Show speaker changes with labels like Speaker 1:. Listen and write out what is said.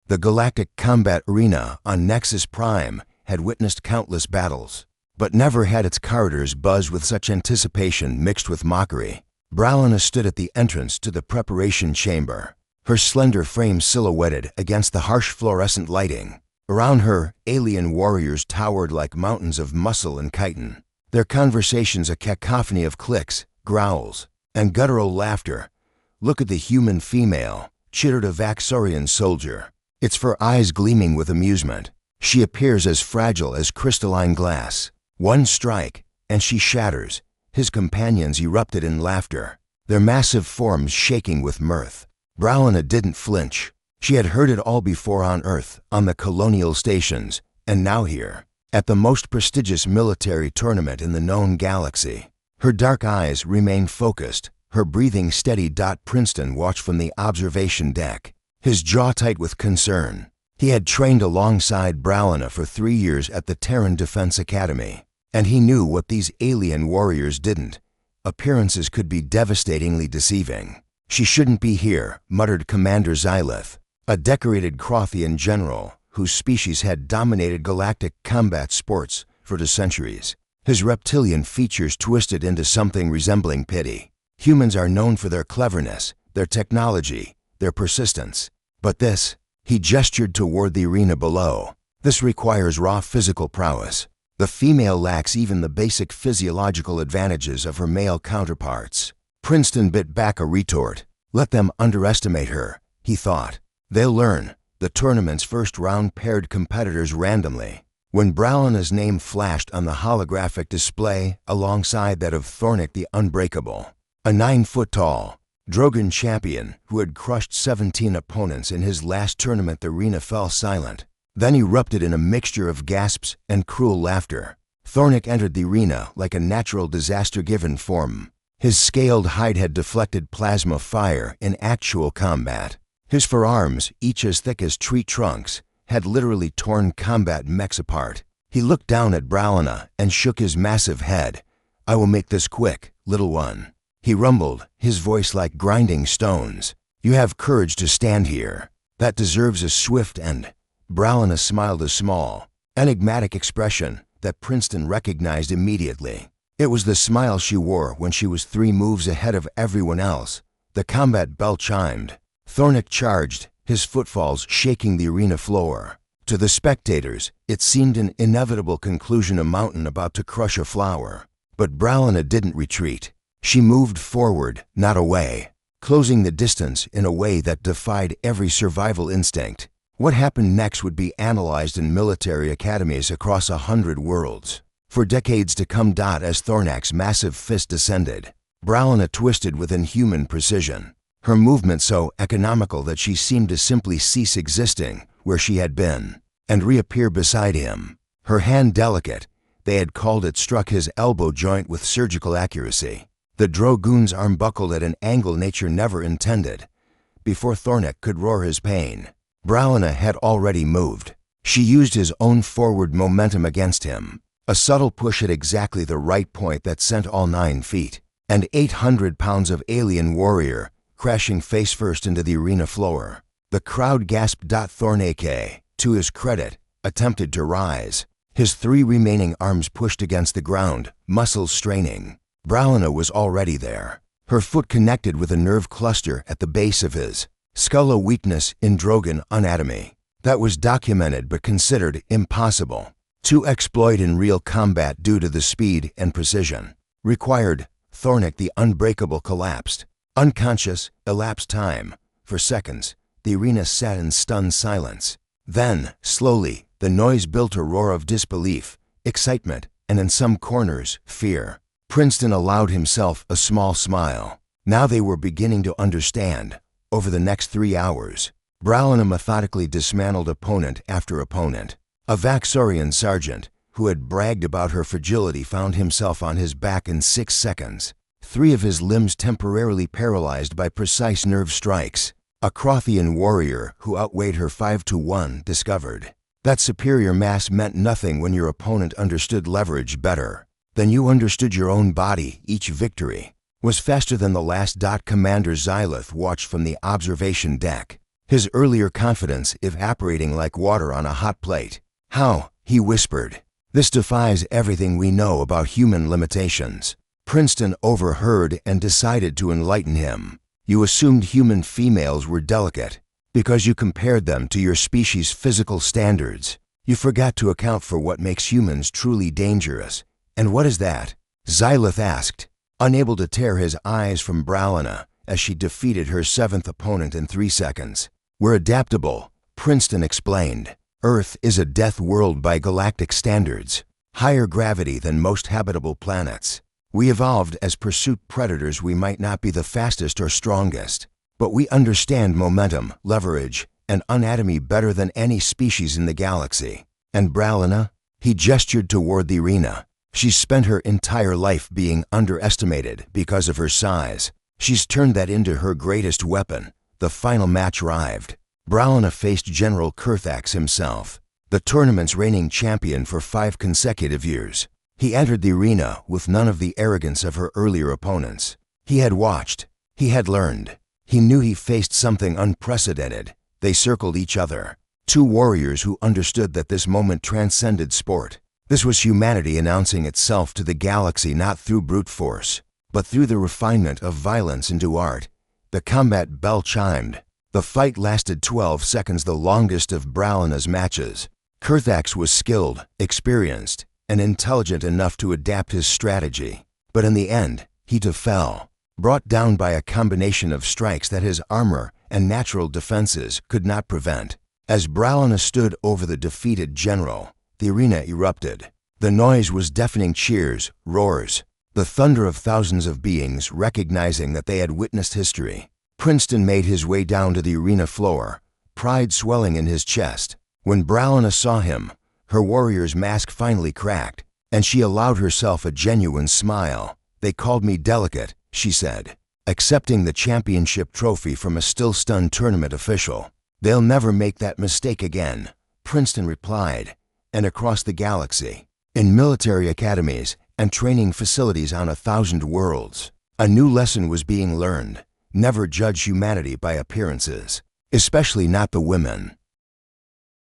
Speaker 1: The galactic combat arena on Nexus Prime had witnessed countless battles, but never had its corridors buzz with such anticipation mixed with mockery. Bralina stood at the entrance to the preparation chamber, her slender frame silhouetted against the harsh fluorescent lighting. Around her, alien warriors towered like mountains of muscle and chitin, their conversations a cacophony of clicks, growls, and guttural laughter. "Look at the human female," chittered a Vaxorian soldier, its fur eyes gleaming with amusement. "She appears as fragile as crystalline glass. One strike, and she shatters." His companions erupted in laughter, their massive forms shaking with mirth. Bralina didn't flinch. She had heard it all before on Earth, on the colonial stations, and now here, at the most prestigious military tournament in the known galaxy. Her dark eyes remained focused, her breathing steady. Princeton watched from the observation deck, his jaw tight with concern. He had trained alongside Bralina for 3 years at the Terran Defense Academy, and he knew what these alien warriors didn't. Appearances could be devastatingly deceiving. "She shouldn't be here," muttered Commander Xylith, a decorated Crothian general whose species had dominated galactic combat sports for centuries. His reptilian features twisted into something resembling pity. Humans are known for their cleverness, their technology, their persistence. But this, he gestured toward the arena below, this requires raw physical prowess. The female lacks even the basic physiological advantages of her male counterparts. Princeton bit back a retort. Let them underestimate her, he thought. They'll learn. The tournament's first round paired competitors randomly. When Bralina's name flashed on the holographic display alongside that of Thornik the Unbreakable, a 9-foot-tall Drogan champion who had crushed 17 opponents in his last tournament, the arena fell silent, then erupted in a mixture of gasps and cruel laughter. Thornik entered the arena like a natural disaster-given form. His scaled hide had deflected plasma fire in actual combat. His forearms, each as thick as tree trunks, had literally torn combat mechs apart. He looked down at Bralina and shook his massive head. "I will make this quick, little one," he rumbled, his voice like grinding stones. "You have courage to stand here. That deserves a swift end." Bralina smiled a small, enigmatic expression that Princeton recognized immediately. It was the smile she wore when she was 3 moves ahead of everyone else. The combat bell chimed. Thornik charged, his footfalls shaking the arena floor. To the spectators, it seemed an inevitable conclusion, a mountain about to crush a flower. But Bralina didn't retreat. She moved forward, not away, closing the distance in a way that defied every survival instinct. What happened next would be analyzed in military academies across 100 worlds for decades to come. As Thornik's massive fist descended, Bralina twisted with inhuman precision, her movement so economical that she seemed to simply cease existing where she had been and reappear beside him. Her hand delicate, they had called it, struck his elbow joint with surgical accuracy. The Drogoon's arm buckled at an angle nature never intended. Before Thornik could roar his pain, Bralina had already moved. She used his own forward momentum against him, a subtle push at exactly the right point that sent all 9 feet and 800 pounds of alien warrior crashing face first into the arena floor. The crowd gasped. Thornik, to his credit, attempted to rise. His 3 remaining arms pushed against the ground, muscles straining. Bralina was already there, her foot connected with a nerve cluster at the base of his skull, a weakness in Drogan anatomy that was documented but considered impossible to exploit in real combat due to the speed and precision required. Thornik the Unbreakable collapsed. Unconscious, elapsed time. For seconds, the arena sat in stunned silence. Then, slowly, the noise built a roar of disbelief, excitement, and in some corners, fear. Princeton allowed himself a small smile. Now they were beginning to understand. Over the next 3 hours, Bralina methodically dismantled opponent after opponent. A Vaxorian sergeant, who had bragged about her fragility, found himself on his back in 6 seconds. 3 of his limbs temporarily paralyzed by precise nerve strikes. A Crothian warrior who outweighed her 5-to-1 discovered that superior mass meant nothing when your opponent understood leverage better than you understood your own body. Each victory was faster than the last. Commander Xylith watched from the observation deck, his earlier confidence evaporating like water on a hot plate. "How?" he whispered. "This defies everything we know about human limitations." Princeton overheard and decided to enlighten him. "You assumed human females were delicate because you compared them to your species' physical standards. You forgot to account for what makes humans truly dangerous." "And what is that?" Xylith asked, unable to tear his eyes from Bralina as she defeated her 7th opponent in 3 seconds. "We're adaptable," Princeton explained. "Earth is a death world by galactic standards, higher gravity than most habitable planets. We evolved as pursuit predators. We might not be the fastest or strongest, but we understand momentum, leverage, and anatomy better than any species in the galaxy." "And Bralina?" He gestured toward the arena. "She's spent her entire life being underestimated because of her size. She's turned that into her greatest weapon." The final match arrived. Bralina faced General Kurthax himself, the tournament's reigning champion for 5 consecutive years. He entered the arena with none of the arrogance of her earlier opponents. He had watched. He had learned. He knew he faced something unprecedented. They circled each other. 2 warriors who understood that this moment transcended sport. This was humanity announcing itself to the galaxy not through brute force, but through the refinement of violence into art. The combat bell chimed. The fight lasted 12 seconds, the longest of Bralina's matches. Kurthax was skilled, experienced, and intelligent enough to adapt his strategy. But in the end, he too fell, brought down by a combination of strikes that his armor and natural defenses could not prevent. As Bralina stood over the defeated general, the arena erupted. The noise was deafening cheers, roars, the thunder of thousands of beings recognizing that they had witnessed history. Princeton made his way down to the arena floor, pride swelling in his chest. When Bralina saw him, her warrior's mask finally cracked, and she allowed herself a genuine smile. "They called me delicate," she said, accepting the championship trophy from a still-stunned tournament official. "They'll never make that mistake again," Princeton replied. And across the galaxy, in military academies and training facilities on 1,000 worlds, a new lesson was being learned. Never judge humanity by appearances, especially not the women.